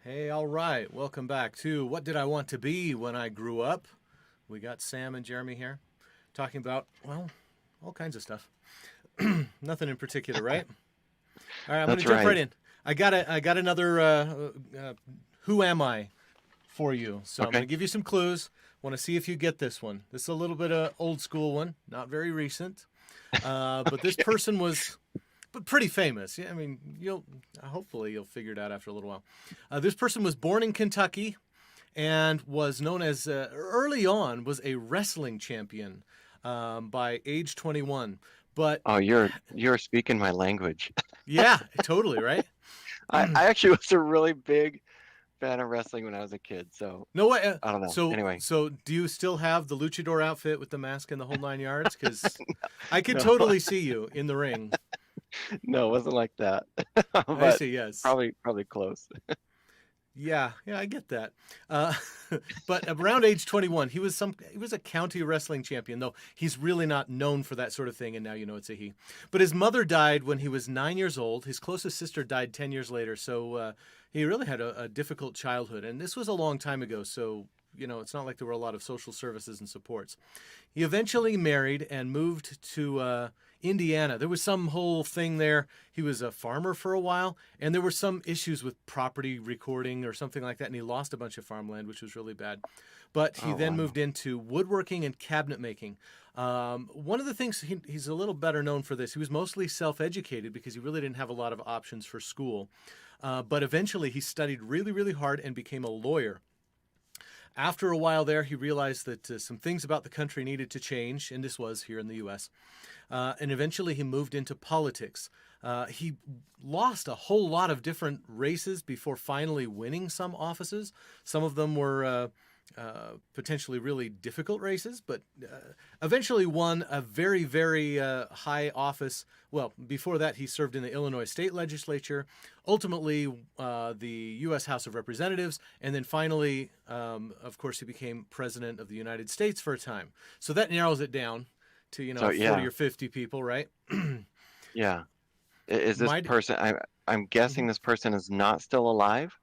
Hey, all right. Welcome back to What Did I Want to Be When I Grew Up? We got Sam and Jeremy here talking about, well, all kinds of stuff. Nothing in particular, right? All right, I'm going to That's jump right right. in. I got another Who Am I for you. So I'm going to Okay. give you some clues. Want to see if you get this one. This is a little bit of old school one, not very recent. But this Okay. person was pretty famous. Yeah, I mean, you'll hopefully you'll figure it out after a little while. This person was born in Kentucky and was known as early on was a wrestling champion by age 21. But Oh, you're speaking my language. yeah, totally right. I actually was a really big fan of wrestling when I was a kid, so No way. I don't know. Anyway, So do you still have the luchador outfit with the mask and the whole 9 yards? Because I could no, totally see you in the ring. no, it wasn't like that. I But see. Yes. probably close. Yeah, yeah, I get that. Uh, but around age 21, he was a county wrestling champion, though he's really not known for that sort of thing. And now you know it's a he. But his mother died when he was 9 years old. His closest sister died 10 years later. So he really had a difficult childhood. And this was a long time ago. So it's not like there were a lot of social services and supports. He eventually married and moved to Indiana. There was some whole thing there. He was a farmer for a while, and there were some issues with property recording or something like that, and he lost a bunch of farmland, which was really bad. But he Oh, then wow. moved into woodworking and cabinet making. One of the things he's a little better known for this. He was mostly self-educated because he really didn't have a lot of options for school. But eventually, he studied really, really hard and became a lawyer. After a while there, he realized that some things about the country needed to change, and this was here in the U.S. And eventually he moved into politics. He lost a whole lot of different races before finally winning some offices. Some of them were potentially really difficult races, but eventually won a very, very high office. Well, before that, he served in the Illinois state legislature, ultimately the U.S. House of Representatives, and then finally, of course, he became president of the United States for a time. So that narrows it down to, So 40 yeah, or 50 people, right? yeah. Is this My, person? I'm guessing mhm. this person is not still alive.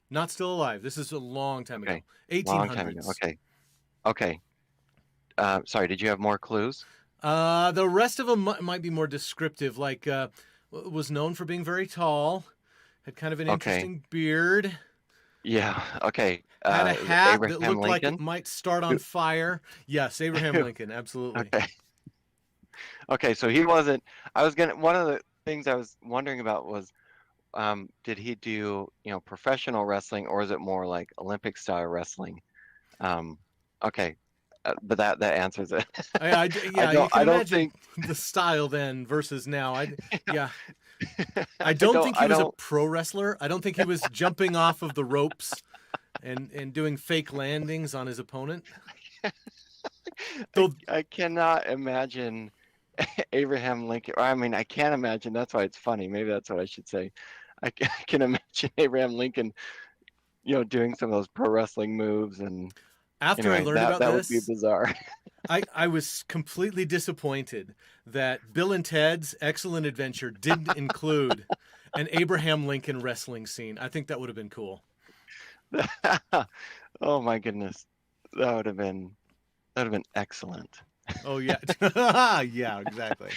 Not still alive. This is a long time ago, Okay, long time ago. 1800s. Okay, okay. Sorry, did you have more clues? The rest of them might be more descriptive, like was known for being very tall, had kind of an Okay, interesting beard, yeah. Okay. had a Is it hat that Abraham looked like it Lincoln? might start on Who- fire. Yes, Abraham Lincoln, absolutely. Okay. Okay, so he wasn't. I was gonna. One of the things I was wondering about was, did he do, professional wrestling, or is it more like Olympic style wrestling? Um, okay, but that answers it. Yeah, you can I don't imagine think. the style then versus now. Yeah, I I don't don't. think he I was a don't. pro wrestler. I don't think he was jumping off of the ropes and doing fake landings on his opponent. Though I cannot imagine Abraham Lincoln. Or, I mean, I can't imagine. That's why it's funny. Maybe that's what I should say. I can imagine Abraham Lincoln, doing some of those pro wrestling moves, and after I anyway, learned that about that would be this, bizarre. I was completely disappointed that Bill and Ted's Excellent Adventure didn't include an Abraham Lincoln wrestling scene. I think that would have been cool. Oh my goodness. That would have been excellent. Oh yeah, yeah, exactly.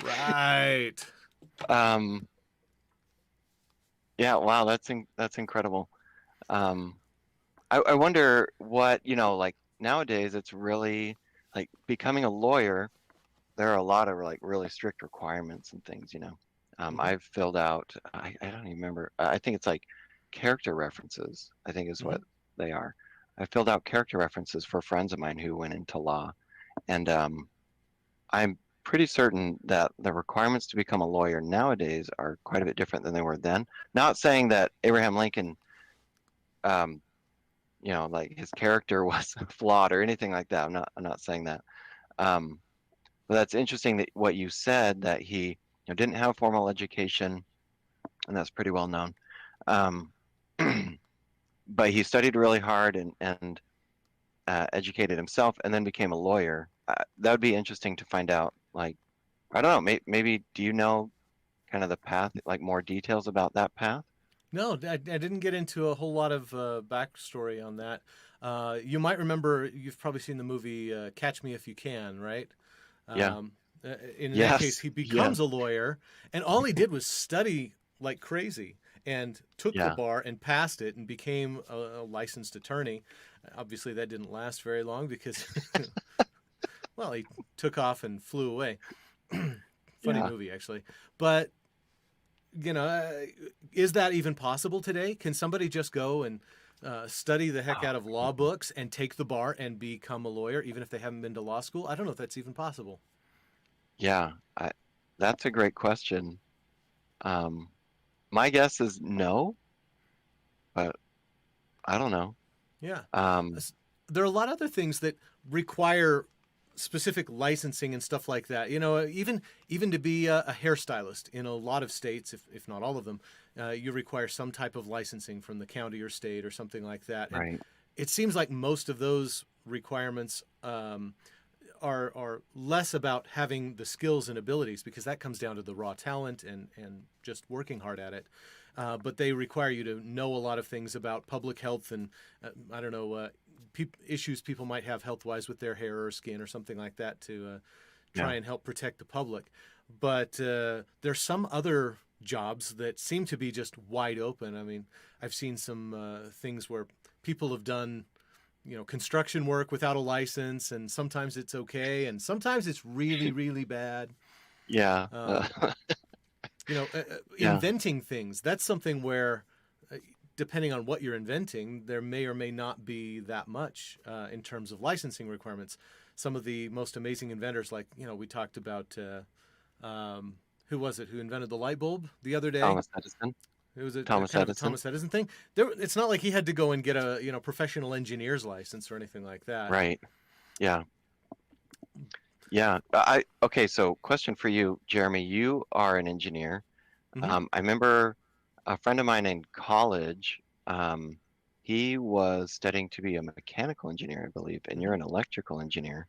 Right. Um, yeah, wow, that's incredible. Um, I wonder what, like nowadays it's really like becoming a lawyer, there are a lot of like really strict requirements and things. Hmm. I've filled out, I don't even remember, I think it's like character references, I think is Hmm. what they are. I filled out character references for friends of mine who went into law. And I'm pretty certain that the requirements to become a lawyer nowadays are quite a bit different than they were then. Not saying that Abraham Lincoln, um, like his character was flawed or anything like that. I'm not saying that. Um, but that's interesting that what you said that he, didn't have formal education, and that's pretty well known. Um, but he studied really hard and educated himself, and then became a lawyer. That would be interesting to find out. Like, I don't know, maybe do you know kind of the path, like more details about that path? No, I didn't get into a whole lot of backstory on that. You might remember, you've probably seen the movie Catch Me If You Can, right? Yeah. Um, in that case, Yes. he Yes. becomes a lawyer, and all he did was study like crazy and took the Yeah. bar and passed it and became a licensed attorney. Obviously, that didn't last very long because, well, he took off and flew away. Funny Yeah. movie, actually. But is that even possible today? Can somebody just go and study the heck Oh, out of law books and take the bar and become a lawyer, even if they haven't been to law school? I don't know if that's even possible. yeah. That's a great question. Um, my guess is no, but I don't know. Yeah. Um, There are a lot of other things that require specific licensing and stuff like that. Even to be a hairstylist in a lot of states, if not all of them, you require some type of licensing from the county or state or something like that. And right. it seems like most of those requirements are less about having the skills and abilities, because that comes down to the raw talent and just working hard at it. But they require you to know a lot of things about public health and I don't know issues people might have health wise with their hair or skin or something like that to Yeah. try and help protect the public. But there's some other jobs that seem to be just wide open. I mean, I've seen some things where people have done construction work without a license, and sometimes it's okay, and sometimes it's really, really bad. Yeah. Um, Yeah. Inventing things, that's something where, depending on what you're inventing, there may or may not be that much in terms of licensing requirements. Some of the most amazing inventors, like, we talked about, who was it who invented the light bulb the other day? Thomas Edison. It was a Thomas kind of a Edison. Thomas Edison thing. It's not like he had to go and get a professional engineer's license or anything like that. Right. Yeah. Yeah. Okay, so question for you, Jeremy. You are an engineer. Hmm. I remember a friend of mine in college, he was studying to be a mechanical engineer, I believe, and Hmm. you're an electrical engineer.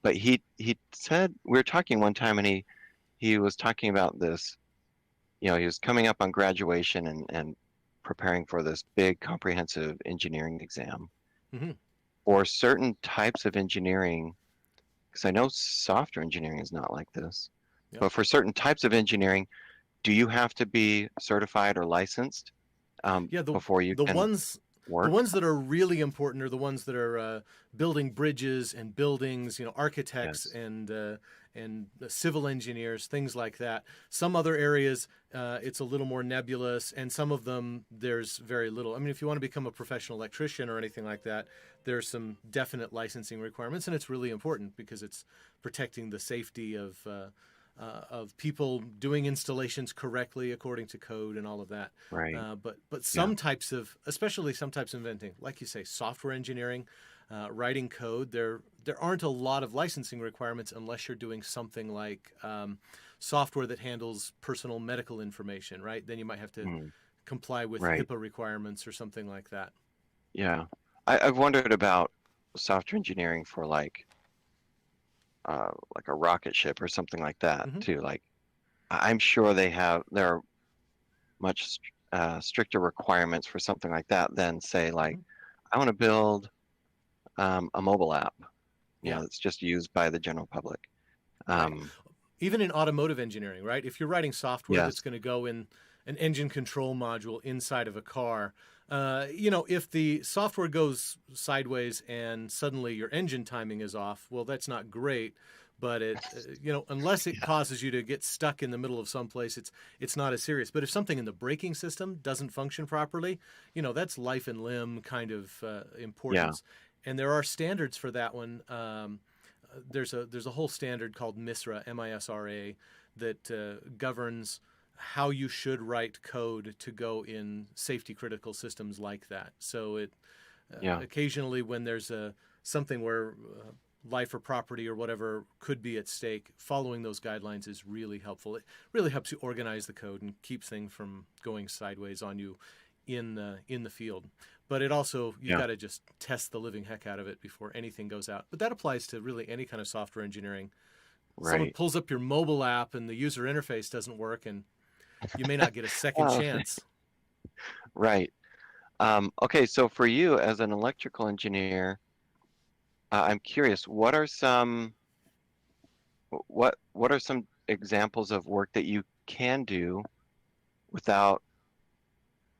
But he said we were talking one time and he was talking about this, he was coming up on graduation and preparing for this big comprehensive engineering exam. Hmm. For certain types of engineering, because I know software engineering is not like this, Yep. but for certain types of engineering, do you have to be certified or licensed Yeah, before you the can ones the work? ones that are really important are the ones that are building bridges and buildings, architects Yes. and civil engineers, things like that. Some other areas it's a little more nebulous, and some of them there's very little. I mean, if you want to become a professional electrician or anything like that, there's some definite licensing requirements, and it's really important because it's protecting the safety of people doing installations correctly according to code and all of that. Right. But Yeah. some types of, especially some types of inventing, like you say, software engineering, writing code, there aren't a lot of licensing requirements unless you're doing something like software that handles personal medical information, right? Then you might have to Mm, comply with right. HIPAA requirements or something like that. Yeah. I've wondered about software engineering for like a rocket ship or something like that Hmm. too. Like I'm sure there are much stricter requirements for something like that than say like Hmm. I want to build a mobile app, Yeah. that's just used by the general public. Right. Um, Even in automotive engineering, right? If you're writing software that's yes. going to go in an engine control module inside of a car, if the software goes sideways and suddenly your engine timing is off, well, that's not great. But unless it Yeah. causes you to get stuck in the middle of someplace, it's not as serious. But if something in the braking system doesn't function properly, that's life and limb kind of Yeah. importance. And there are standards for that one. There's a whole standard called MISRA, MISRA, that governs how you should write code to go in safety critical systems like that. So it Yeah. occasionally when there's something where life or property or whatever could be at stake, following those guidelines is really helpful. It really helps you organize the code and keeps things from going sideways on you in the field. But it also, you've Yeah. got to just test the living heck out of it before anything goes out. But that applies to really any kind of software engineering. Someone Right. pulls up your mobile app and the user interface doesn't work, and you may not get a second Oh, chance. Right. Okay, so for you as an electrical engineer, I'm curious, what are some examples of work that you can do without,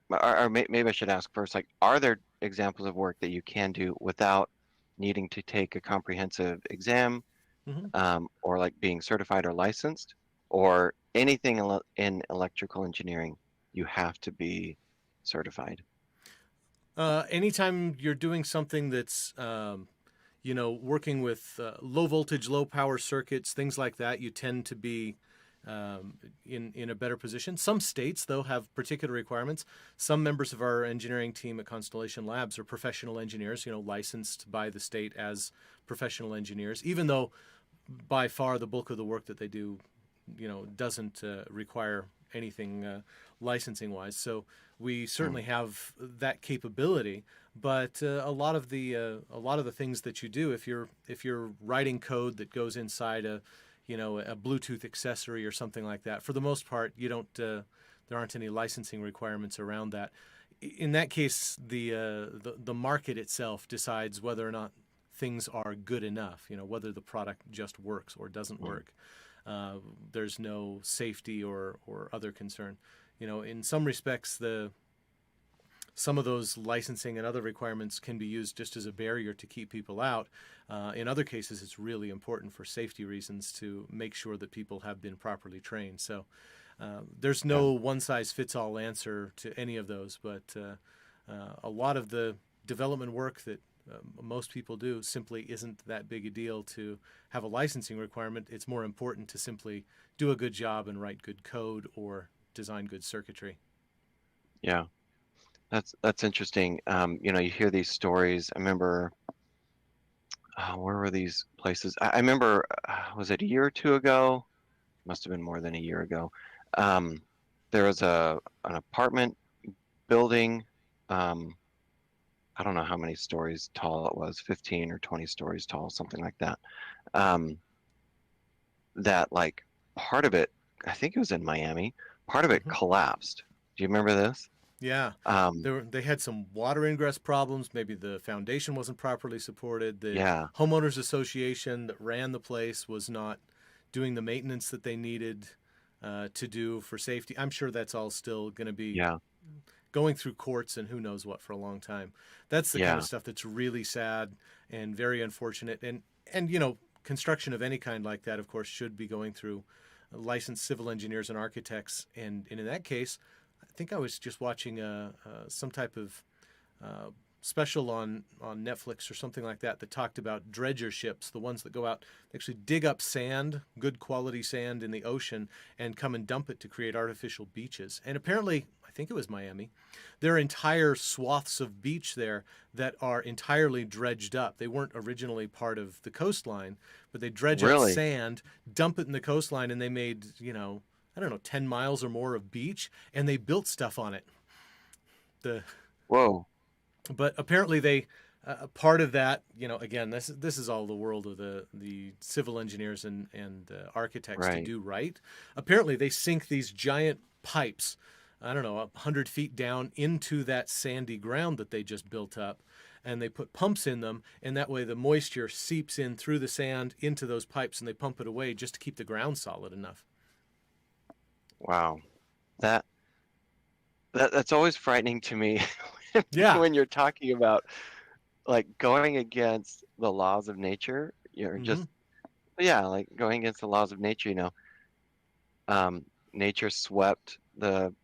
maybe I should ask first, like, are there examples of work that you can do without needing to take a comprehensive exam, Mhm. or like being certified or licensed, or anything in electrical engineering, you have to be certified? Anytime you're doing something that's working with low voltage, low power circuits, things like that, you tend to be in a better position. Some states, though, have particular requirements. Some members of our engineering team at Constellation Labs are professional engineers, licensed by the state as professional engineers, even though by far the bulk of the work that they do, doesn't require anything licensing wise. So we Hmm. certainly have that capability. But a lot of the things that you do, if you're writing code that goes inside a Bluetooth accessory or something like that, for the most part, you don't. There aren't any licensing requirements around that. In that case, the market itself decides whether or not things are good enough. Whether the product just works or doesn't Hmm. work. There's no safety or other concern. In some respects, the some of those licensing and other requirements can be used just as a barrier to keep people out. In other cases, it's really important for safety reasons to make sure that people have been properly trained. So there's Yeah. no one size fits all answer to any of those, but a lot of the development work that most people do simply isn't that big a deal to have a licensing requirement. It's more important to simply do a good job and write good code or design good circuitry. Yeah. That's interesting. You hear these stories. I remember, where were these places? I remember, was it a year or two ago? Must have been more than a year ago. Um, there was an apartment building. Um, I don't know how many stories tall it was, 15 or 20 stories tall, something like that. Um, that like part of it, I think it was in Miami, part of it Mm-hmm. collapsed. Do you remember this? Yeah, Um, they had some water ingress problems. Maybe the foundation wasn't properly supported. The yeah, homeowners association that ran the place was not doing the maintenance that they needed to do for safety. I'm sure that's all still going to be yeah, going through courts and who knows what for a long time. That's the kind of yeah, stuff that's really sad and very unfortunate. And construction of any kind like that, of course, should be going through licensed civil engineers and architects. And in that case, I think I was just watching some type of uh, special on Netflix or something like that that talked about dredger ships, the ones that go out, they actually dig up sand, good quality sand in the ocean, and come and dump it to create artificial beaches. And apparently, I think it was Miami, there are entire swaths of beach there that are entirely dredged up. They weren't originally part of the coastline, but they dredge up really. sand, dump it in the coastline, and they made, I don't know, 10 miles or more of beach, and they built stuff on it. The Whoa, But apparently they part of that, again, this is all the world of the civil engineers and architects to right. do right. Apparently they sink these giant pipes, I don't know, 100 feet down into that sandy ground that they just built up, and they put pumps in them, and that way the moisture seeps in through the sand into those pipes, and they pump it away just to keep the ground solid enough. Wow. That that's always frightening to me Yeah. when you're talking about like going against the laws of nature. You're Mm-hmm. just, yeah, like going against the laws of nature, um, nature swept the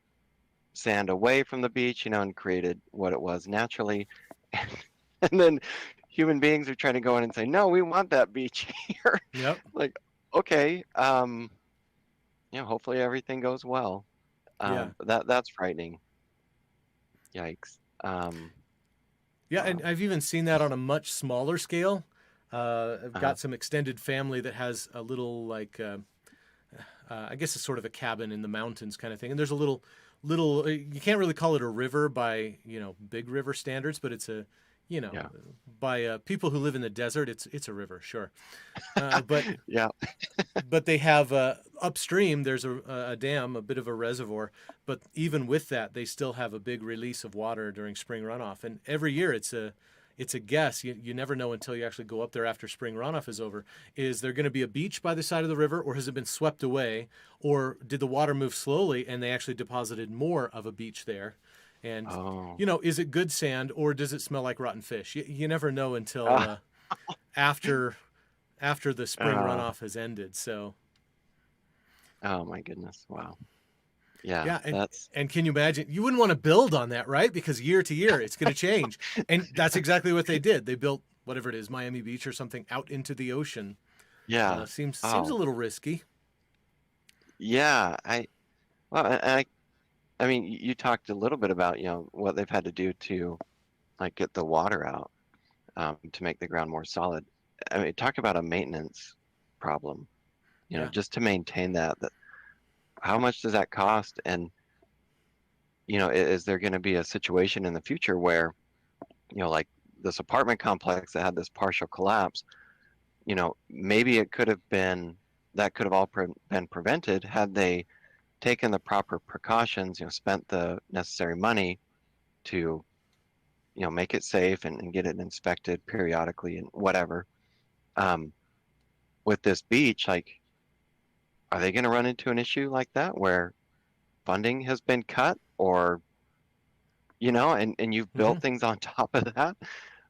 sand away from the beach, and created what it was naturally. And then human beings are trying to go in and say, no, we want that beach here. Yep. Like, okay, hopefully everything goes well. Yeah. But that's frightening. Yikes. Yeah, and Wow. I've even seen that on a much smaller scale. I've Uh-huh. got some extended family that has a little like I guess it's sort of a cabin in the mountains kind of thing. And there's a little you can't really call it a river by big river standards, but it's a you know, Yeah. by people who live in the desert, it's a river, sure. But Yeah. they have upstream. There's a dam, a bit of a reservoir, but even with that, they still have a big release of water during spring runoff. And every year, it's a guess. You never know until you actually go up there after spring runoff is over. Is there going to be a beach by the side of the river, or has it been swept away, or did the water move slowly and they actually deposited more of a beach there? And Oh. you know, is it good sand or does it smell like rotten fish? You never know until Uh, after the spring uh, runoff has ended. So oh my goodness. Wow. Yeah, yeah, that's and can you imagine? You wouldn't want to build on that, right? Because year to year, it's going to change, and that's exactly what they did. They built whatever it is, Miami Beach or something, out into the ocean. yeah. Seems a Oh, little risky. yeah. Well, I mean, you talked a little bit about, what they've had to do to like get the water out, to make the ground more solid. I mean, talk about a maintenance problem, Yeah. just to maintain that, how much does that cost? And, is there going to be a situation in the future where, like this apartment complex that had this partial collapse, maybe it could have been, that could have all been prevented had they taken the proper precautions, spent the necessary money to, make it safe and get it inspected periodically and whatever. Um, with this beach, like, are they going to run into an issue like that where funding has been cut, or, and you've Hmm. built things on top of that?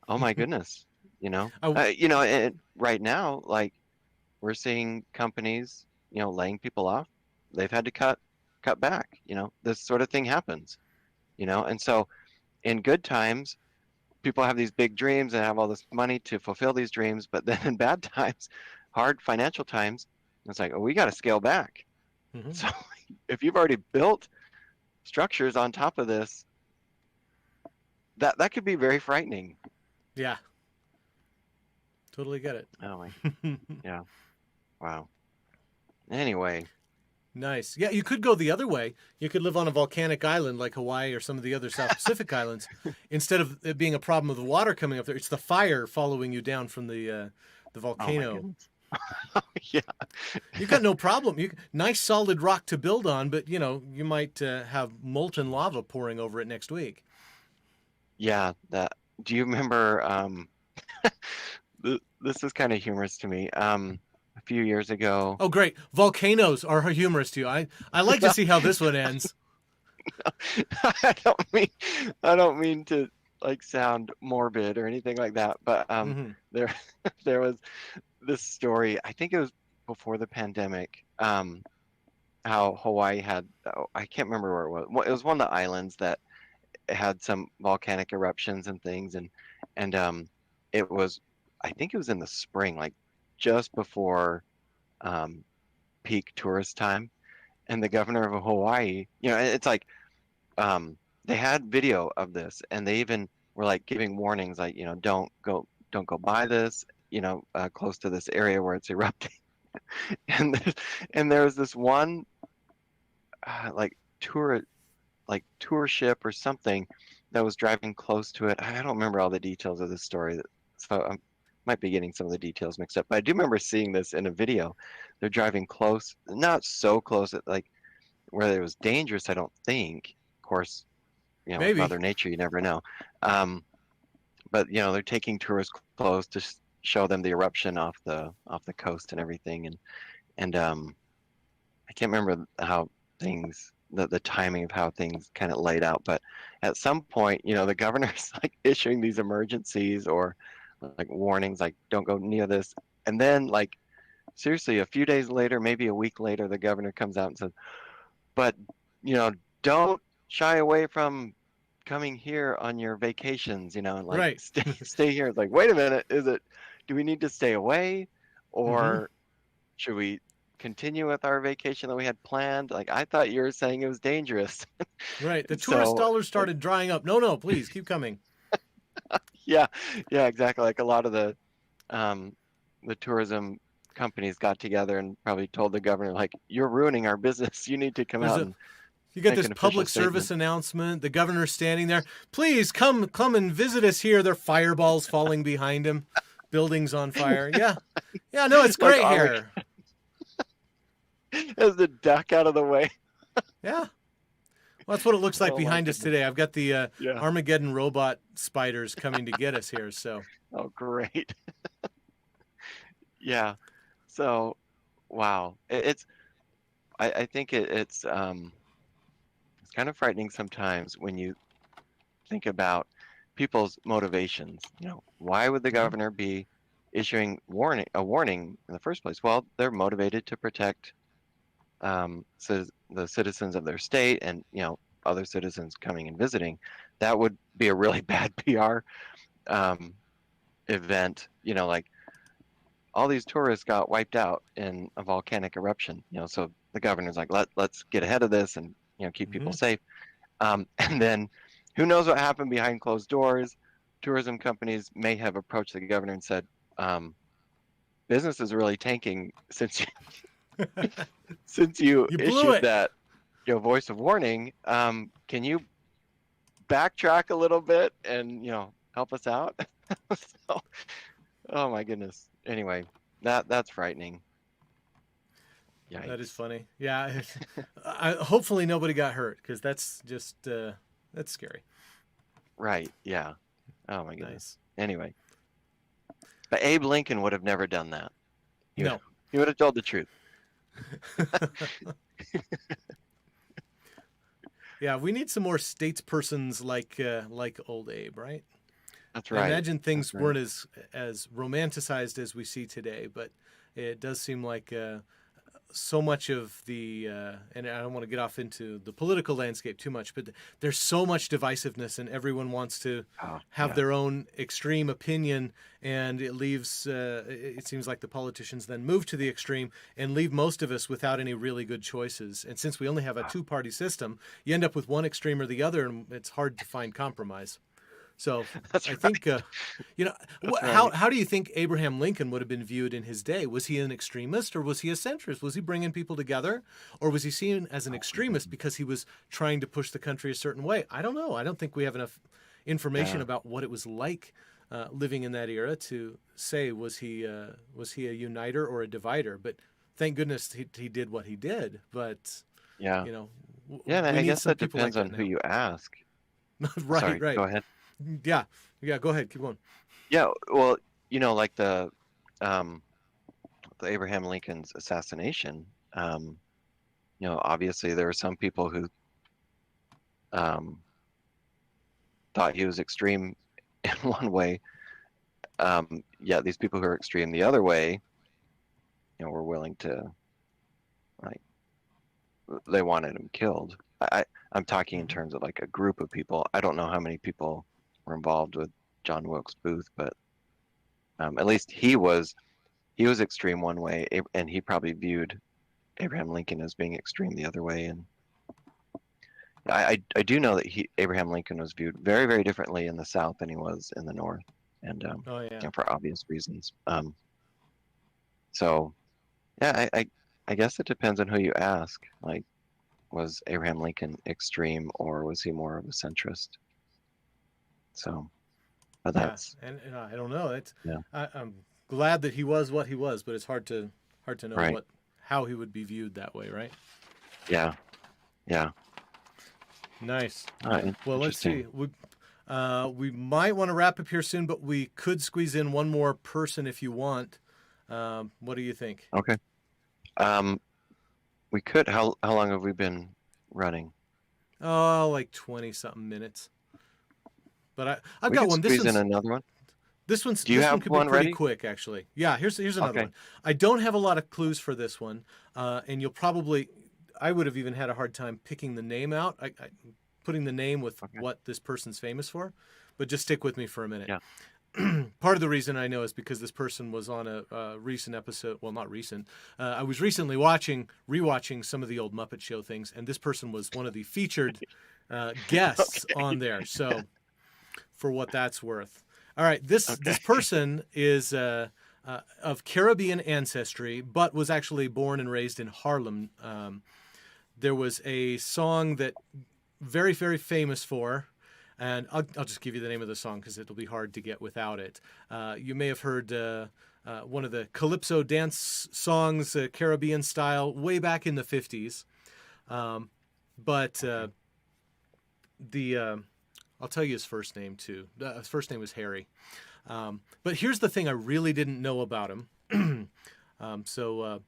Oh my goodness, I, and right now, like we're seeing companies, laying people off. They've had to cut back, this sort of thing happens, and so in good times, people have these big dreams and have all this money to fulfill these dreams, but then in bad times, hard financial times, it's like, oh, we got to scale back. mhm. So if you've already built structures on top of this, that could be very frightening. Yeah, totally get Oh my, it. yeah, wow. Anyway, Nice. Yeah, you could go the other way. You could live on a volcanic island like Hawaii or some of the other South Pacific islands. Instead of it being a problem of the water coming up there, it's the fire following you down from the oh my volcano. goodness. Yeah, You've got no problem. Nice solid rock to build on, but you know you might have molten lava pouring over it next week. yeah. That. Do you remember? This is kind of humorous to me. A few years ago. Oh, great! Volcanoes are humorous to you. I like to Well, see how this one ends. I don't mean I don't mean to like sound morbid or anything like that, but Hmm. there there was this story, I think it was before the pandemic, how Hawaii had, oh, I can't remember where it was. It was one of the islands that had some volcanic eruptions and things, and it was, I think it was in the spring, like just before um peak tourist time, and the governor of Hawaii, it's like, um, they had video of this, and they even were like giving warnings, like, don't go by this, close to this area where it's erupting. And there was this one, like tour ship or something that was driving close to it. I don't remember all the details of this story, so I might be getting some of the details mixed up. But I do remember seeing this in a video. They're driving close, not so close that like where it was dangerous, I don't think. Of course, with Maybe. Mother Nature, you never know. Um, but they're taking tourists close to show them the eruption off the coast and everything, and I can't remember how the timing of how things kind of laid out, but at some point, the governor's like issuing these emergencies or like warnings, like don't go near this, and then like seriously, a few days later, maybe a week later, the governor comes out and says, but you know, don't shy away from coming here on your vacations, and like Right. stay here. It's like, wait a minute, do we need to stay away, Hmm. or should we continue with our vacation that we had planned? Like, I thought you were saying it was dangerous. Right. The tourist So dollars like, started drying up. No, no, please keep coming. yeah, yeah, exactly. Like a lot of um the tourism companies got together and probably told the governor, like, you're ruining our business. You need to come There's out a and You get make this an official public service statement. announcement. The governor's standing there. Please come and visit us here. There are fireballs falling behind him. Buildings on fire. Yeah. Yeah, no, it's Like great here. as the duck out of the way. Yeah. Well, that's what it looks like Oh my behind us goodness. today. I've got the Yeah. Armageddon robot spiders coming to get us here. So, Oh, great. Yeah. So, wow. I think it's kind of frightening sometimes when you think about people's motivations. Why would the mhm, governor be issuing a warning in the first place? Well, they're motivated to protect the citizens of their state and other citizens coming and visiting. That would be a really bad PR um, event. Like all these tourists got wiped out in a volcanic eruption. So the governor's like, let's get ahead of this and keep people mhm. safe. And then who knows what happened behind closed doors? Tourism companies may have approached the governor and said, business is really tanking since you You blew issued it. that voice of warning. Can you backtrack a little bit and help us out? So, oh my goodness. Anyway, that's frightening. That is Yikes. funny. Yeah. Hopefully nobody got hurt because that's just that's scary. Right. Yeah. Oh my goodness. Nice. Anyway, but Abe Lincoln would have never done that. He would, No. he would have told the truth. Yeah, we need some more statespersons like old Abe, right? That's I right. imagine That's things right. weren't as romanticized as we see today, but it does seem like so much of the and I don't want to get off into the political landscape too much, but there's so much divisiveness, and everyone wants to Oh, have yeah. their own extreme opinion, and it leaves. It seems like the politicians then move to the extreme and leave most of us without any really good choices. And since we only have a two-party system, you end up with one extreme or the other, and it's hard to find compromise. So That's I right. think, you know, That's how right. how do you think Abraham Lincoln would have been viewed in his day? Was he an extremist or was he a centrist? Was he bringing people together, or was he seen as an Oh my extremist goodness. because he was trying to push the country a certain way? I don't know. I don't think we have enough information Yeah. about what it was like living in that era to say was he a uniter or a divider. But thank goodness he did what he did. But Yeah. you know, Yeah. And we I need guess some that people like depends on that who now. you ask. Right, Sorry. right. Go ahead. Yeah, yeah. Go ahead. Keep going. Yeah. Well, like um, the Abraham Lincoln's assassination. Obviously there were some people who um, thought he was extreme in one way. Yet these people who are extreme the other way, were willing to, like, they wanted him killed. I'm talking in Mhm. terms of like a group of people. I don't know how many people were involved with John Wilkes Booth, but at least he was extreme one way, and he probably viewed Abraham Lincoln as being extreme the other way. And I do know that Abraham Lincoln was viewed very, very differently in the South than he was in the North, and Oh yeah. for obvious reasons. So yeah, I guess it depends on who you ask. Like, was Abraham Lincoln extreme or was he more of a centrist? So, but Yeah, that's and I don't know. yeah, I'm glad that he was what he was, but it's hard to know right. what how he would be viewed that way, right? Yeah, yeah. Nice. Well, let's Interesting. see. We might want to wrap up here soon, but we could squeeze in one more person if you want. What do you think? Okay. Um, we could. How long have we been running? Oh, like 20 something minutes. But I've We got could one. squeeze in another one. Do you This one have could be one pretty ready? quick, actually. Yeah, here's another Okay. one. I don't have a lot of clues for this one, and you'll probably I would have even had a hard time picking the name out. Putting the name with Okay. what this person's famous for, but just stick with me for a minute. Yeah. Part of the reason I know is because this person was on a recent episode. Well, not recent. I was recently rewatching some of the old Muppet Show things, and this person was one of the featured guests Okay. on there. So, for what that's worth. All right, this Okay. person is of Caribbean ancestry, but was actually born and raised in Harlem. there was a song that very, very famous for, and I'll just give you the name of the song because it'll be hard to get without it. You may have heard one of the calypso dance songs, Caribbean style, way back in the 50s. But Okay. the I'll tell you his first name too. His first name was Harry. But here's the thing I really didn't know about him. So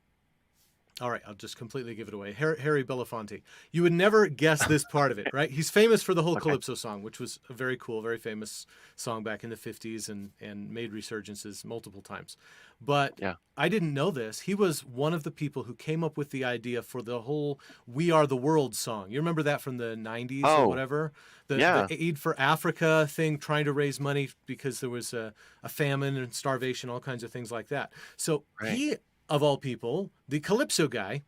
all right, I'll just completely give it away. Harry Belafonte. You would never guess this part of it, right? He's famous for the whole Okay. Calypso song, which was a very cool, very famous song back in the 50s and made resurgences multiple times. But Yeah. I didn't know this. He was one of the people who came up with the idea for the whole We Are the World song. You remember that from the 90s or Oh, whatever? The yeah. Aid for Africa thing, trying to raise money because there was a famine and starvation, all kinds of things like that. So Right. he, of all people, the Calypso guy,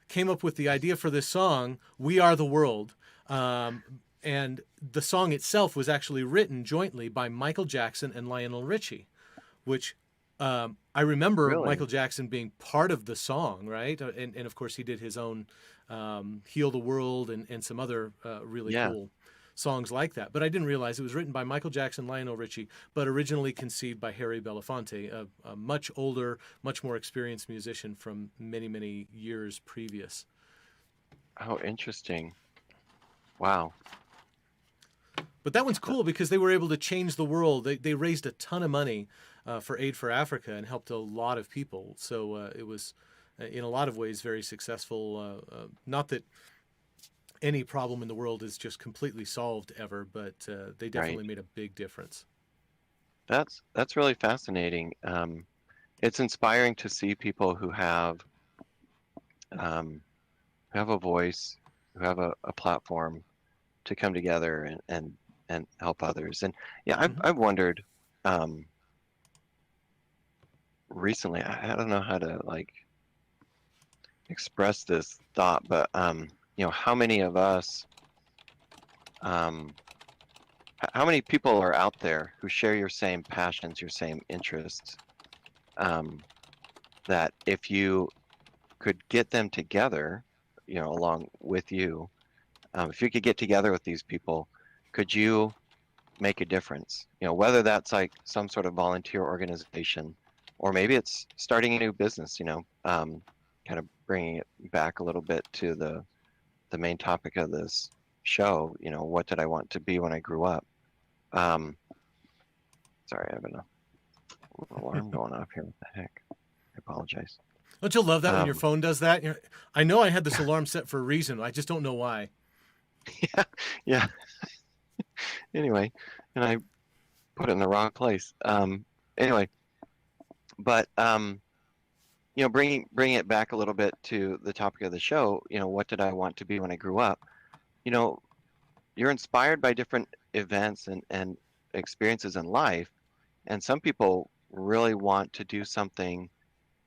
came up with the idea for this song, We Are the World. Um, and the song itself was actually written jointly by Michael Jackson and Lionel Richie, which I remember Really? Michael Jackson being part of the song, right? And of course, he did his own Heal the World and some other really Yeah. cool songs like that. But I didn't realize it was written by Michael Jackson, Lionel Richie, but originally conceived by Harry Belafonte, a much older, much more experienced musician from many, many years previous. Oh, interesting. Wow. But that one's cool because they were able to change the world. They raised a ton of money for Aid for Africa and helped a lot of people. So it was, in a lot of ways, very successful. Not that any problem in the world is just completely solved ever, but they Right. definitely made a big difference. That's really fascinating. It's inspiring to see people um, who have a voice, who have a platform to come together and help others. And yeah, Hmm. I've wondered um, recently. I don't know how to like express this thought, but how many of us, um, how many people are out there who share your same passions, your same interests, um, that if you could get them together, along with you, if you could get together with these people, could you make a difference? Whether that's like some sort of volunteer organization, or maybe it's starting a new business, kind of bringing it back a little bit to the main topic of this show, what did I want to be when I grew up? Um, Sorry, I have an alarm going off here. What the heck? I apologize. Don't you love that when your Um, phone does that? I know I had this alarm set for a reason. I just don't know why. yeah, yeah. Anyway, and I put it in the wrong place. Anyway, but bringing it back a little bit to the topic of the show, what did I want to be when I grew up? You know, you're inspired by different events and experiences in life, and some people really want to do something,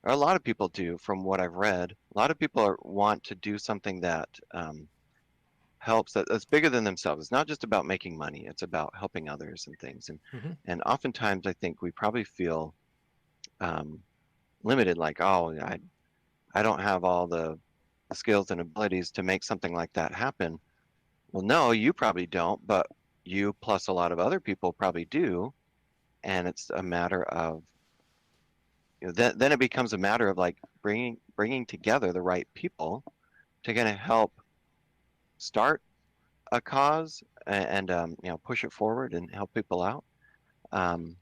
or a lot of people do, from what I've read. A lot of people want to do something that that's bigger than themselves. It's not just about making money; it's about helping others and things. And Hmm. and oftentimes, I think we probably feel um, limited, like, oh, I don't have all the skills and abilities to make something like that happen. Well, no, you probably don't, but you plus a lot of other people probably do. And it's a matter of, then it becomes a matter of like bringing together the right people to kind of help start a cause and push it forward and help people out. Um,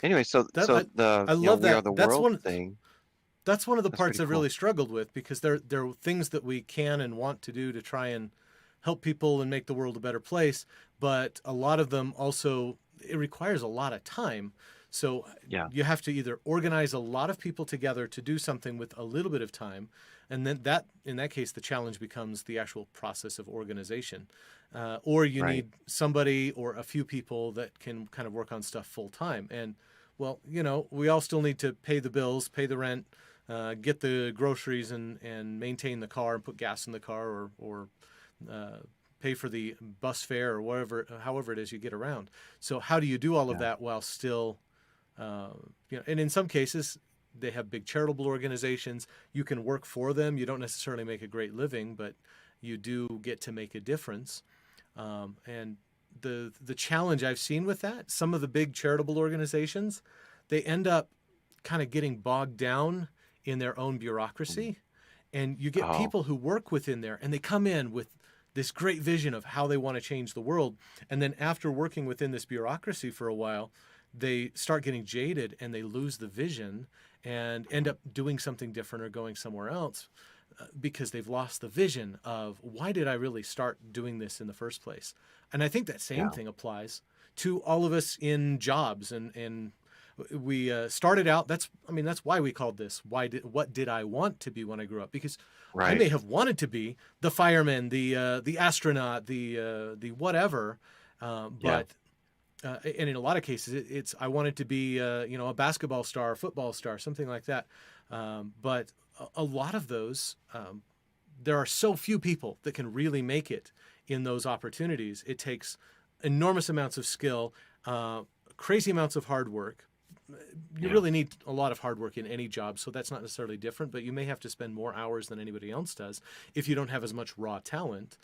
anyway, so That so the I love We Are that. the World thing, That's one of the that's parts pretty I've cool. really struggled with because there are things that we can and want to do to try and help people and make the world a better place, but a lot of them also it requires a lot of time. So Yeah, you have to either organize a lot of people together to do something with a little bit of time, and then that in that case the challenge becomes the actual process of organization, or you right. need somebody or a few people that can kind of work on stuff full time. And well, we all still need to pay the bills, pay the rent, get the groceries and maintain the car and put gas in the car or uh, pay for the bus fare or whatever, however it is you get around. So how do you do all of Yeah, that while still, and in some cases, they have big charitable organizations. You can work for them. You don't necessarily make a great living, but you do get to make a difference. And the challenge I've seen with that, some of the big charitable organizations, they end up kind of getting bogged down in their own Mm. bureaucracy. And you get Oh, people who work within there and they come in with this great vision of how they want to change the world. And then after working within this bureaucracy for a while, they start getting jaded and they lose the vision and end up doing something different or going somewhere else because they've lost the vision of why did I really start doing this in the first place? And I think that same yeah, thing applies to all of us in jobs and we started out. That's why we called this. What did I want to be when I grew up? Because I right. may have wanted to be the fireman, the astronaut, the whatever, Yeah, but and in a lot of cases, it's I wanted to be a basketball star, a football star, something like that. But a lot of those, there are so few people that can really make it in those opportunities. It takes enormous amounts of skill, crazy amounts of hard work. You yeah, really need a lot of hard work in any job, so that's not necessarily different, but you may have to spend more hours than anybody else does if you don't have as much raw talent.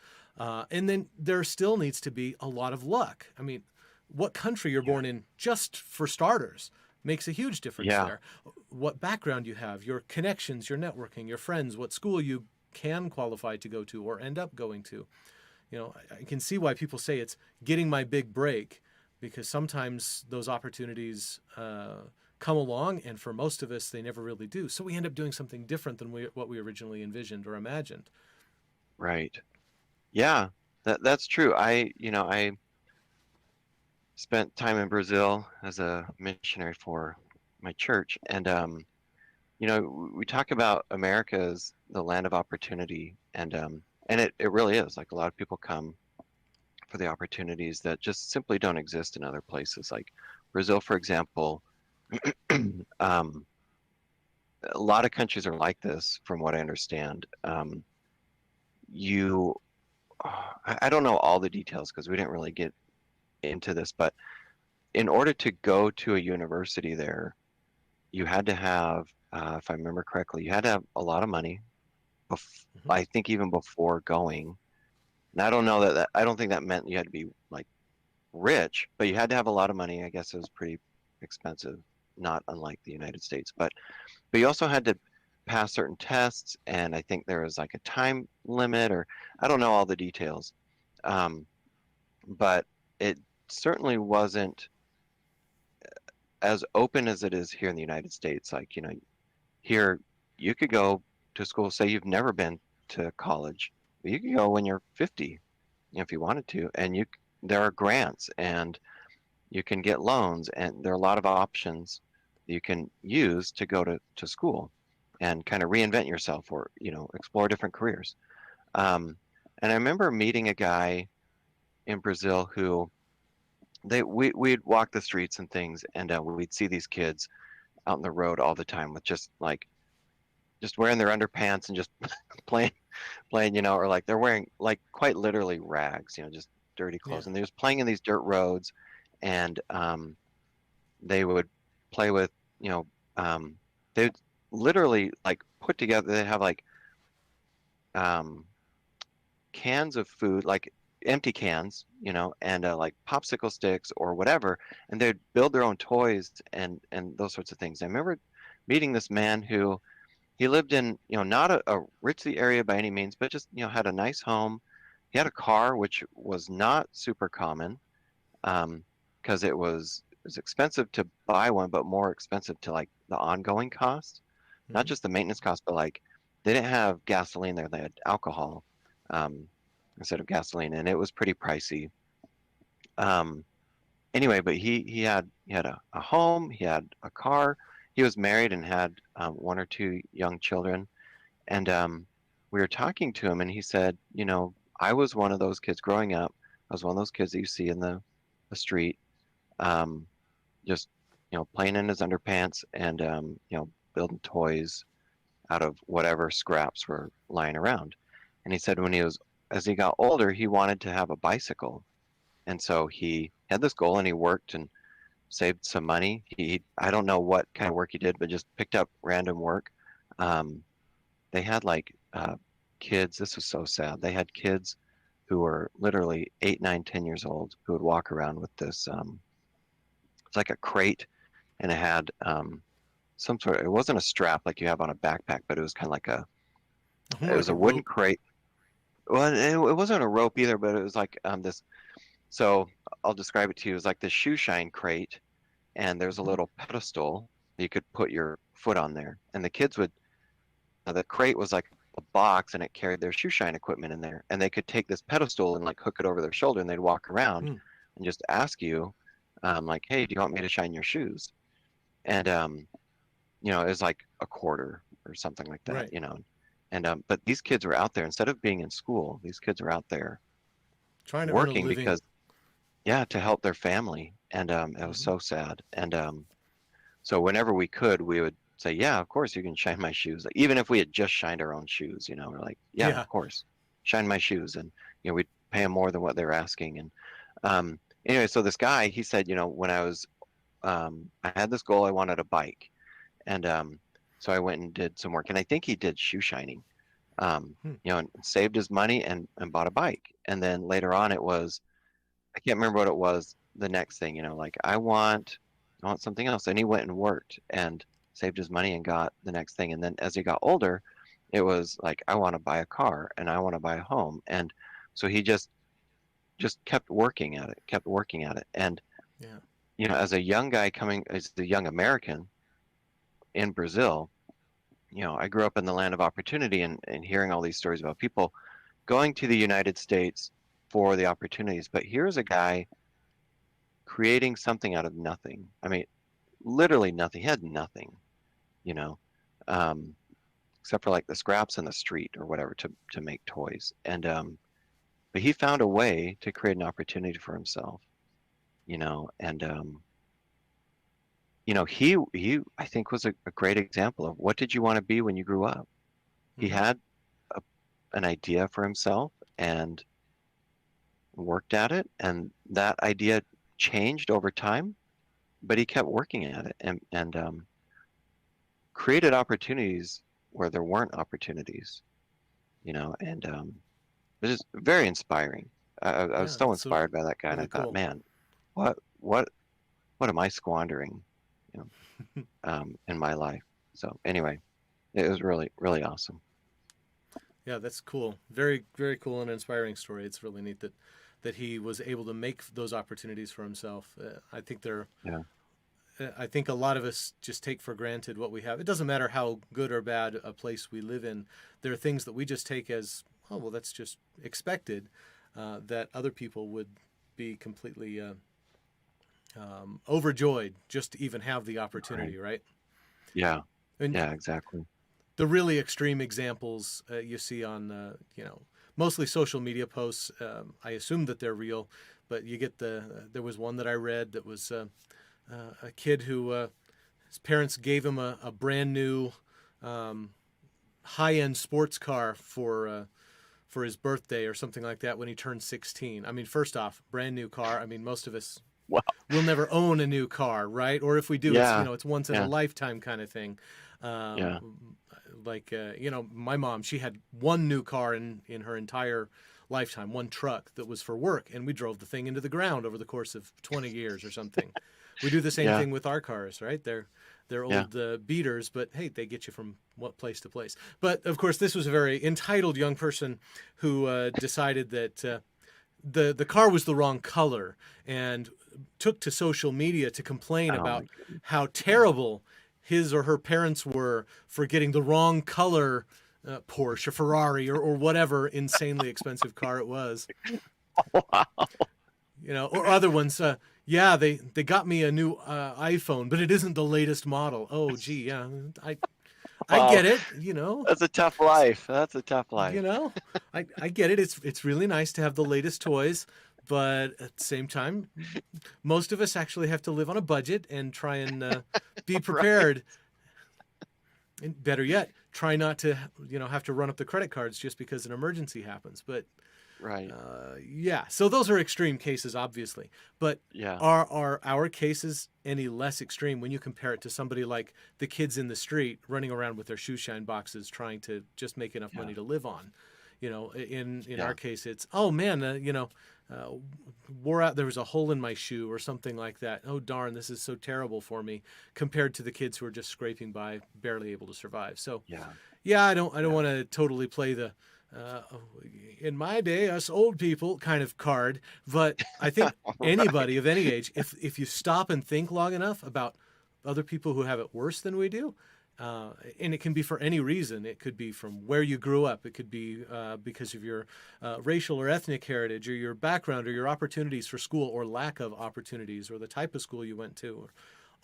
And then there still needs to be a lot of luck. I mean, what country you're yeah, born in, just for starters, makes a huge difference yeah, there. What background you have, your connections, your networking, your friends, what school you can qualify to go to or end up going to. I can see why people say it's getting my big break because sometimes those opportunities come along, and for most of us, they never really do. So we end up doing something different than what we originally envisioned or imagined. right. Yeah, that's true. I spent time in Brazil as a missionary for my church, and we talk about America as the land of opportunity, and it really is. Like a lot of people come for the opportunities that just simply don't exist in other places. Like Brazil, for example, um, a lot of countries are like this, from what I understand. You, I don't know all the details because we didn't really get into this, but in order to go to a university there, you had to have, if I remember correctly, you had to have a lot of money. Hmm. I think even before going, and I don't know I don't think that meant you had to be like rich, but you had to have a lot of money. I guess it was pretty expensive, not unlike the United States. But you also had to pass certain tests, and I think there was like a time limit, or I don't know all the details. Um, but it certainly wasn't as open as it is here in the United States. Like, here you could go to school, say you've never been to college, but you could go when you're 50, if you wanted to, and there are grants and you can get loans, and there are a lot of options that you can use to go to school and kind of reinvent yourself, or explore different careers. And I remember meeting a guy in Brazil who we'd walk the streets and things, and we'd see these kids out in the road all the time with just wearing their underpants and just playing playing, or like they're wearing like quite literally rags, just dirty Yeah. clothes, and they're just playing in these dirt roads, and they would play with, you know, they'd literally like put together. They have like um, cans of food, like empty cans, and like popsicle sticks or whatever, and they'd build their own toys and those sorts of things. I remember meeting this man who he lived in, not a ritzy area by any means, but just, had a nice home. He had a car, which was not super common, because it was expensive to buy one, but more expensive to like the ongoing cost, not Hmm. just the maintenance cost, but like they didn't have gasoline there; they had alcohol, um, instead of gasoline, and it was pretty pricey. Um, anyway, but he had a home, he had a car, he was married and had one or two young children, and we were talking to him, and he said, I was one of those kids growing up. I was one of those kids that you see in the street, um, just playing in his underpants and building toys out of whatever scraps were lying around. And he said as he got older, he wanted to have a bicycle, and so he had this goal and he worked and saved some money. I don't know what kind of work he did, but just picked up random work. Um, they had like kids. This was so sad. They had kids who were literally 8, 9, 10 years old who would walk around with this. It's like a crate, and it had some sort of, it wasn't a strap like you have on a backpack, but it was kind of like it Like was a a wooden rope. crate. Well, it wasn't a rope either, but it was like this. So I'll describe it to you. It was like this shoe shine crate, and there's a Mhm. little pedestal you could put your foot on there. And the kids would, the crate was like a box, and it carried their shoe shine equipment in there. And they could take this pedestal and like hook it over their shoulder, and they'd walk around Hmm. and just ask you, like, hey, do you want me to shine your shoes? And it was like a quarter or something like that, Right. And but these kids were out there instead of being in school, these kids were out there Trying to earn a working living. because, yeah, to help their family. And it was Hmm. so sad. And so whenever we could, we would say, yeah, of course you can shine my shoes. Like, even if we had just shined our own shoes, we're like, yeah, Yeah. of course, shine my shoes. And, we'd pay them more than what they were asking. And anyway, so this guy, he said, when I had this goal, I wanted a bike. And so I went and did some work. And I think he did shoe shining, Hmm. and saved his money and bought a bike. And then later on, I can't remember what it was the next thing, like I want something else. And he went and worked and saved his money and got the next thing. And then as he got older, it was like, I want to buy a car and I want to buy a home. And so he just kept working at it, kept working at it. And, Yeah. as a young guy coming, as a young American in Brazil, I grew up in the land of opportunity and hearing all these stories about people going to the United States for the opportunities. But here's a guy creating something out of nothing. I mean, literally nothing. He had nothing, you know, um, except for like the scraps in the street or whatever to make toys. And but he found a way to create an opportunity for himself, and he I think was a great example of what did you want to be when you grew up. He Hmm. had a, an idea for himself and worked at it, and that idea changed over time, but he kept working at it and created opportunities where there weren't opportunities, and it was just very inspiring. I was Yeah. so So inspired by that guy, and I really thought, cool. man, what what what am I squandering, you in my life? So anyway, it was really really awesome. Yeah, that's cool. Very, very cool and inspiring story. It's really neat that he was able to make those opportunities for himself. Yeah, I think a lot of us just take for granted what we have. It doesn't matter how good or bad a place we live in. There are things that we just take as, oh well, that's just expected. That other people would be completely overjoyed just to even have the right. opportunity, right? Yeah, And yeah, exactly. the really extreme examples you see on mostly social media posts. I assume that they're real, but you get there was one that I read that was a kid who his parents gave him a brand new um, high end sports car for his birthday or something like that when he turned 16. I mean, first off, brand new car. I mean, most of us Wow. will never own a new car, right? Or if we do, it's Yeah, it's once in a yeah, lifetime kind of thing. Um, yeah. my mom, she had one new car in her entire lifetime, one truck that was for work, and we drove the thing into the ground over the course of 20 years or something. We do the same Yeah, thing with our cars, right? They're yeah. old beaters, but hey, they get you from what place to place. But of course, this was a very entitled young person who decided that the car was the wrong color and took to social media to complain Oh my about goodness. how terrible his or her parents were for getting the wrong color Porsche, Ferrari, or whatever insanely expensive car it was. Wow. Or other ones. Yeah, they got me a new iPhone, but it isn't the latest model. Oh, gee, yeah, I Wow. get it. That's a tough life. That's a tough you life. know I get it. It's really nice to have the latest toys, but at the same time, most of us actually have to live on a budget and try and be Right. prepared, and better yet, try not to have to run up the credit cards just because an emergency happens. But Right. Yeah, so those are extreme cases, obviously, but Yeah. are our cases any less extreme when you compare it to somebody like the kids in the street running around with their shoe shine boxes trying to just make enough Yeah. money to live on? You know, in our Yeah. case, it's, oh man, uh, wore out. There was a hole in my shoe or something like that. Oh darn, this is so terrible for me. Compared to the kids who are just scraping by, barely able to survive. So Yeah. yeah, I don't Yeah. want to totally play the uh, in my day us old people kind of card, but I think Right. anybody of any age, if you stop and think long enough about other people who have it worse than we do, and it can be for any reason. It could be from where you grew up. It could be because of your racial or ethnic heritage, or your background, or your opportunities for school, or lack of opportunities, or the type of school you went to, or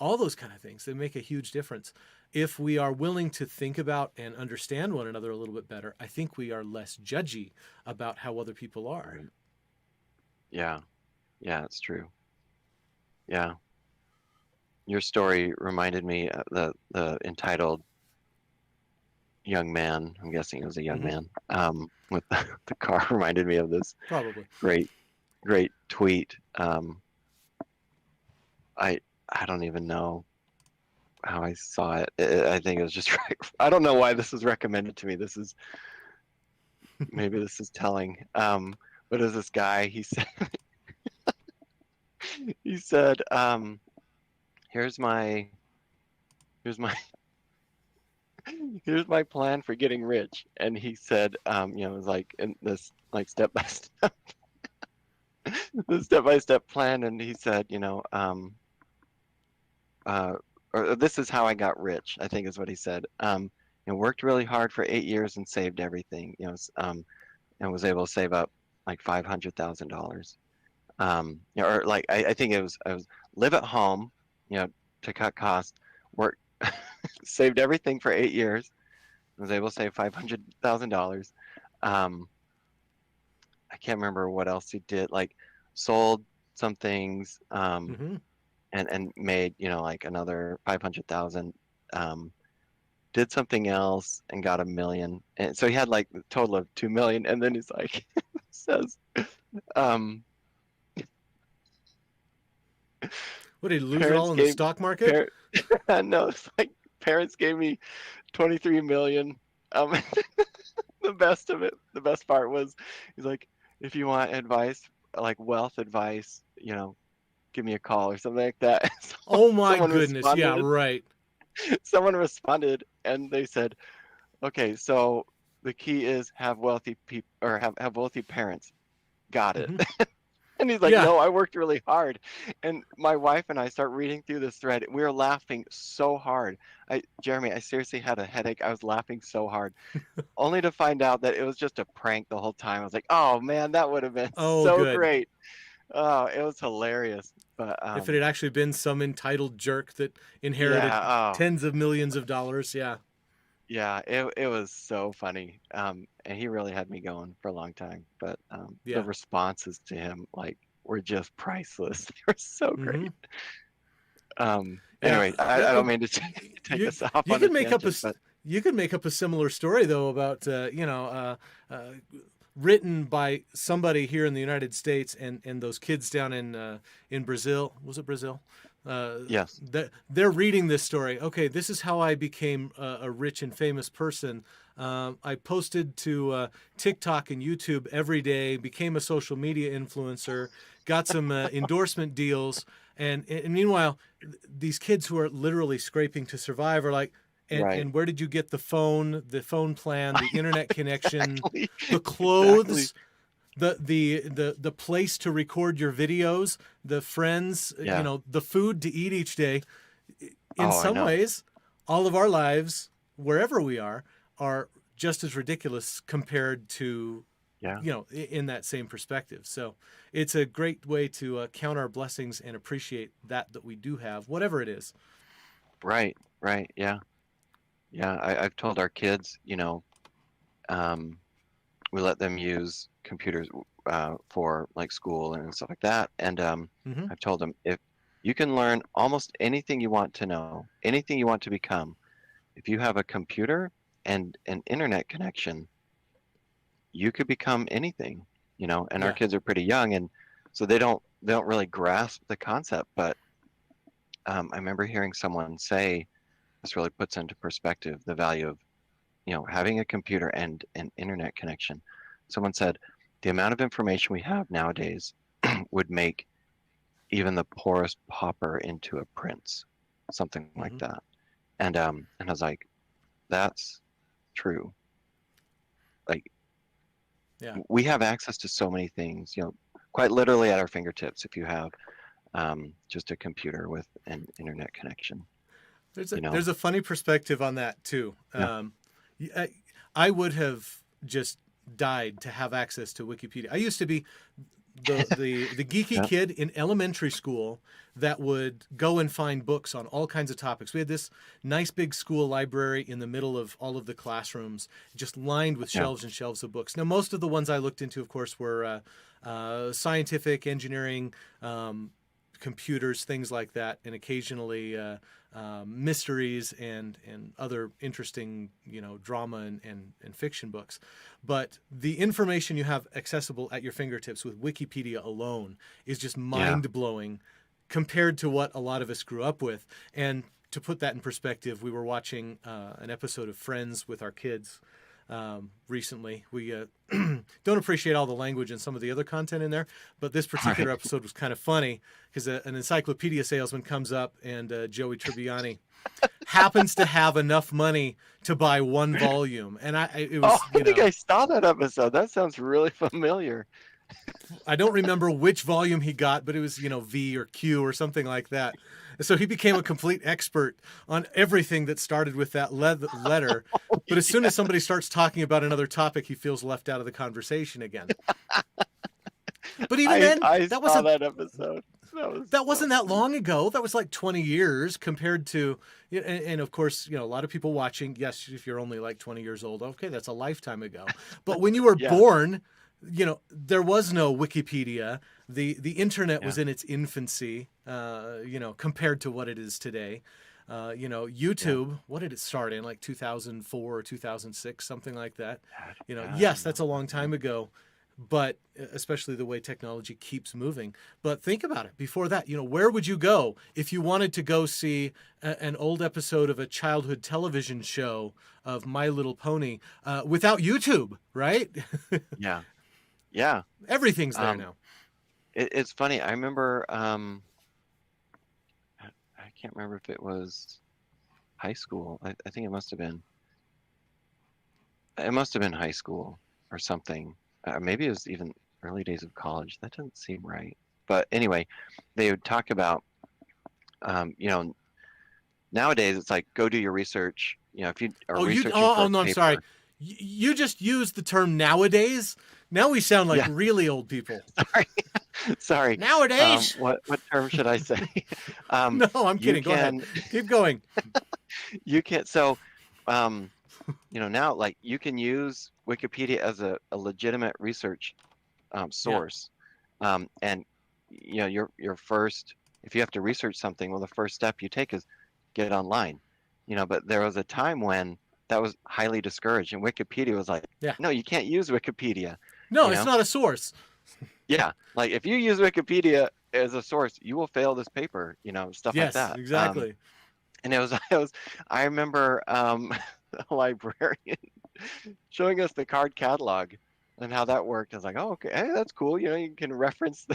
all those kind of things. They make a huge difference. If we are willing to think about and understand one another a little bit better, I think we are less judgy about how other people are. Right. Yeah. Yeah, it's true. Yeah. Your story reminded me the entitled young man. I'm guessing it was a young Hmm. man. With the car reminded me of this Probably. great, great tweet. I I don't even know how I saw it. I think it was just I don't know why this was recommended to me. Maybe this is telling. But as this guy, he said, here's my here's my here's my plan for getting rich. And he said, it was like in this like step by step, the step by step plan. And he said, uh, or this is how I got rich, I think is what he said. Worked really hard for 8 years and saved everything, and was able to save up like $500,000. Or like I think I was live at home, to cut costs, work, saved everything for 8 years, was able to save $500,000. Um, I can't remember what else he did, like sold some things, Hmm. and made, like another 500,000. Did something else and got 1 million. And so he had like a total of 2 million. And then he's like, says, um, What, did he lose it parents all in the gave, stock market? par no, it's like parents gave me 23 million. Um, the best part was he's like, if you want advice, like wealth advice, give me a call or something like that. So Oh my goodness. Yeah, right. someone responded and they said, okay, so the key is have wealthy people or have wealthy parents. Got it. Hmm. And he's like, Yeah. no, I worked really hard. And my wife and I start reading through this thread. We were laughing so hard. Jeremy, I seriously had a headache. I was laughing so hard, only to find out that it was just a prank the whole time. I was like, oh man, that would have been Oh, so good. great. Oh, it was hilarious. But If it had actually been some entitled jerk that inherited yeah, oh tens of millions of dollars, yeah. yeah, it was so funny. And he really had me going for a long time. But the Yeah. responses to him like were just priceless. They were so Hmm. great. Yeah. Anyway, I don't mean to take You us off you on a can make up tangent, but you can make up a similar story though about uh, written by somebody here in the United States, and those kids down in Brazil. Was it Brazil? yes, They're reading this story. Okay, this is how I became a rich and famous person. I posted to TikTok and YouTube every day, became a social media influencer, got some endorsement deals, and meanwhile, these kids who are literally scraping to survive are like, right. and where did you get the phone plan, the internet connection, Exactly. the Exactly. clothes, the place to record your videos, the friends, Yeah. the food to eat each day? In Oh, I some know. ways, all of our lives, wherever we are just as ridiculous compared to, Yeah. in that same perspective. So it's a great way to count our blessings and appreciate that we do have, whatever it is. Right. Right. Yeah. Yeah. I've told our kids, um, we let them use computers for like school and stuff like that. And Hmm. I've told them if you can learn almost anything you want to know, anything you want to become, if you have a computer and an internet connection, you could become anything. and our Yeah. kids are pretty young, and so they don't really grasp the concept. But I remember hearing someone say this really puts into perspective the value of having a computer and an internet connection. Someone said the amount of information we have nowadays would make even the poorest pauper into a prince, something like Hmm. that. And I was like, that's true. Like Yeah. we have access to so many things, quite literally at our fingertips if you have just a computer with an internet connection, There's a you know. there's a funny perspective on that too. Yeah, I, I would have just died to have access to Wikipedia. I used to be the geeky yeah, kid in elementary school that would go and find books on all kinds of topics. We had this nice big school library in the middle of all of the classrooms, just lined with yeah, shelves and shelves of books. Now, most of the ones I looked into, of course, were scientific, engineering, computers, things like that, and occasionally mysteries and other interesting drama and fiction books. But the information you have accessible at your fingertips with Wikipedia alone is just yeah. mind blowing compared to what a lot of us grew up with. And to put that in perspective, we were watching an episode of Friends with our kids recently. We don't appreciate all the language and some of the other content in there, but this All right. particular episode was kind of funny because an encyclopedia salesman comes up and Joey Tribbiani happens to have enough money to buy one volume, and it Oh, was I think I saw that episode. That sounds really familiar. I don't remember which volume he got, but it was V or Q or something like that. So he became a complete expert on everything that started with that letter. But as soon as somebody starts talking about another topic, he feels left out of the conversation again. But even I then, I that saw wasn't that episode. That was that so wasn't that funny. long ago. That was like 20 years compared to, and of course, a lot of people watching. Yes, if you're only like 20 years old, okay, that's a lifetime ago. But when you were Yeah, born, there was no Wikipedia. The internet yeah, was in its infancy, compared to what it is today. yeah. YouTube, what did it start in? Like 2004 or 2006, something like that. Yeah, I Yes, don't that's know. a long Yeah, time ago, but especially the way technology keeps moving. But think about it. Before that, where would you go if you wanted to go see an old episode of a childhood television show of My Little Pony without YouTube, right? yeah, yeah. Everything's there Um, now. it's funny. I remember. I can't remember if it was high school. I think it must have been. It must have been high school or something. Maybe it was even early days of college. That doesn't seem right. But anyway, they would talk about, um, you know, nowadays it's like go do your research. If you are Oh, you. researching Oh, for oh a no, I'm sorry. paper. You just used the term nowadays. Now we sound like Yeah, really old people. sorry, sorry. Nowadays. What term should I say? Um, No, I'm you kidding. Go ahead. can Keep going. you can so um, now like you can use Wikipedia as a legitimate research Yeah. source. And your first, if you have to research something, well, the first step you take is get online. But there was a time when that was highly discouraged, and Wikipedia was like, Yeah. no, you can't use Wikipedia. No, You it's know, not a source. yeah, like if you use Wikipedia as a source, you will fail this paper. Stuff like Yes, that. exactly. And I remember a librarian showing us the card catalog and how that worked. I was like, oh, okay, hey, that's cool. You can reference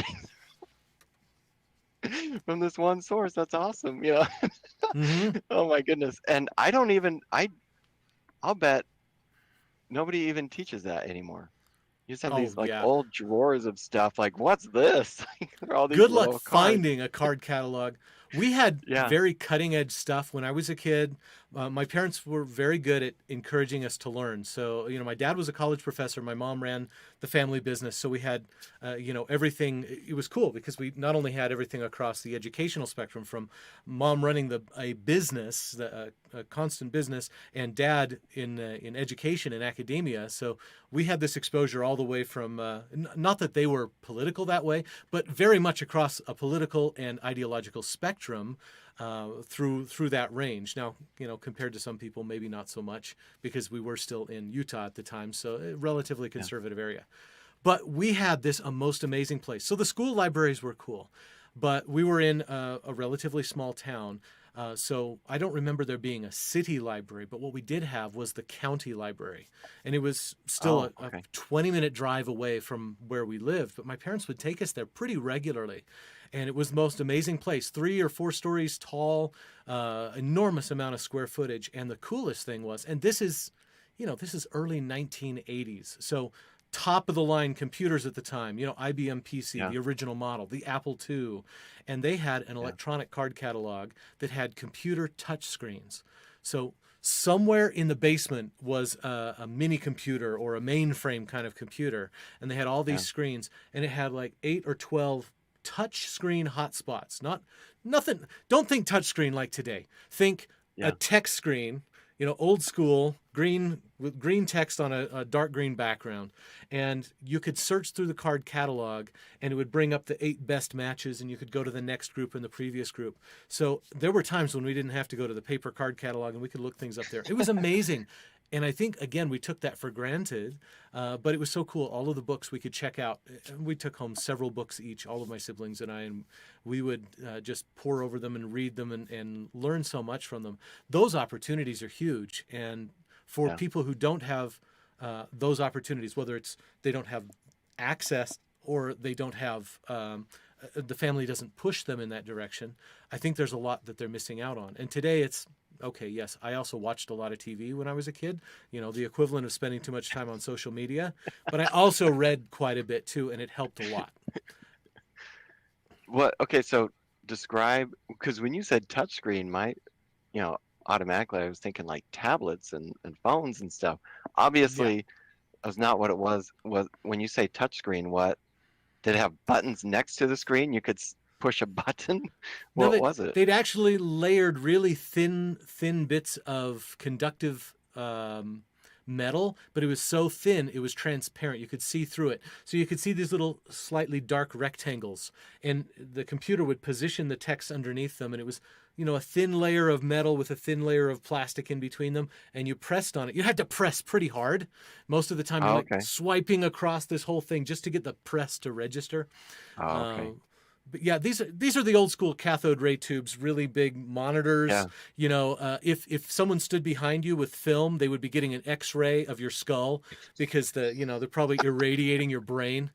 things from this one source. That's awesome. Hmm. Oh my goodness. And I don't even, I'll bet nobody even teaches that anymore. You just have Oh these like yeah. old drawers of stuff. Like, what's this? There are all these Good luck little cards. finding a card catalog. We had Yeah, very cutting edge stuff when I was a kid. My parents were very good at encouraging us to learn. So, my dad was a college professor. My mom ran the family business. So we had, everything. It was cool because we not only had everything across the educational spectrum from mom running a business, a constant business, and dad in education and academia. So we had this exposure all the way from, not that they were political that way, but very much across a political and ideological spectrum through that range. Now, compared to some people, maybe not so much because we were still in Utah at the time, so a relatively yeah, conservative area. But we had this a most amazing place. So the school libraries were cool, but we were in a relatively small town. So I don't remember there being a city library, but what we did have was the county library. And it was still Oh, a okay. 20-minute drive away from where we lived, but my parents would take us there pretty regularly. And it was the most amazing place, 3 or 4 stories tall, enormous amount of square footage. And the coolest thing was, and this is, this is early 1980s. So top of the line computers at the time, IBM PC, Yeah, the original model, the Apple II, and they had an yeah, electronic card catalog that had computer touch screens. So somewhere in the basement was a mini computer or a mainframe kind of computer, and they had all yeah, these screens, and it had like 8 or 12 touch screen hotspots. Not nothing. Don't think touch screen like today. Think a yeah. text screen, old school, green with green text on a dark green background. And you could search through the card catalog and it would bring up the 8 best matches and you could go to the next group and the previous group. So there were times when we didn't have to go to the paper card catalog and we could look things up there. It was amazing. And I think, again, we took that for granted, but it was so cool. All of the books we could check out. We took home several books each, all of my siblings and I, and we would just pore over them and read them and learn so much from them. Those opportunities are huge. And for Yeah. people who don't have those opportunities, whether it's they don't have access or they don't have the family doesn't push them in that direction, I think there's a lot that they're missing out on. And today it's okay. Yes, I also watched a lot of TV when I was a kid, the equivalent of spending too much time on social media, but I also read quite a bit too, and it helped a lot. What? Okay, so describe, because when you said touchscreen, you know, automatically I was thinking like tablets and phones and stuff. Yeah. Obviously, that's not what it was. Was when you say touchscreen, what did it have buttons next to the screen? You could push a button? No, What was it? they'd actually layered really thin bits of conductive metal, but it was so thin it was transparent. You could see through it. So you could see these little slightly dark rectangles, and the computer would position the text underneath them, and it was a thin layer of metal with a thin layer of plastic in between them, and you pressed on it. You had to press pretty hard. Most of the time, you're Oh, like okay. swiping across this whole thing just to get the press to register. Oh, Uh, okay. but yeah, these are the old school cathode ray tubes, really big monitors. Yeah. If someone stood behind you with film, they would be getting an X-ray of your skull because they're probably irradiating your brain.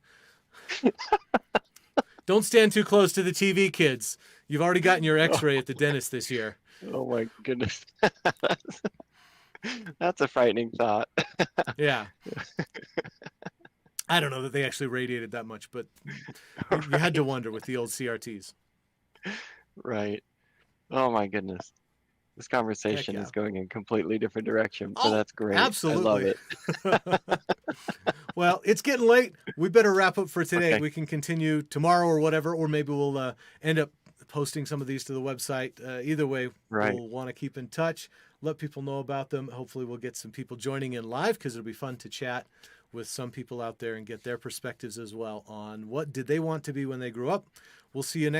Don't stand too close to the TV, kids. You've already gotten your X-ray at the dentist this year. Oh my goodness. That's a frightening thought. Yeah, I don't know that they actually radiated that much, but you had to Right. wonder with the old CRTs. Right. Oh my goodness. This Heck conversation yeah. is going in a completely different direction, but Oh, that's great. I love absolutely. it. Well, it's getting late. We better wrap up for today. Okay. We can continue tomorrow or whatever, or maybe we'll end up posting some of these to the website. Either way, Right. we'll want to keep in touch, let people know about them. Hopefully, we'll get some people joining in live because it'll be fun to chat with some people out there and get their perspectives as well on what did they want to be when they grew up. We'll see you next.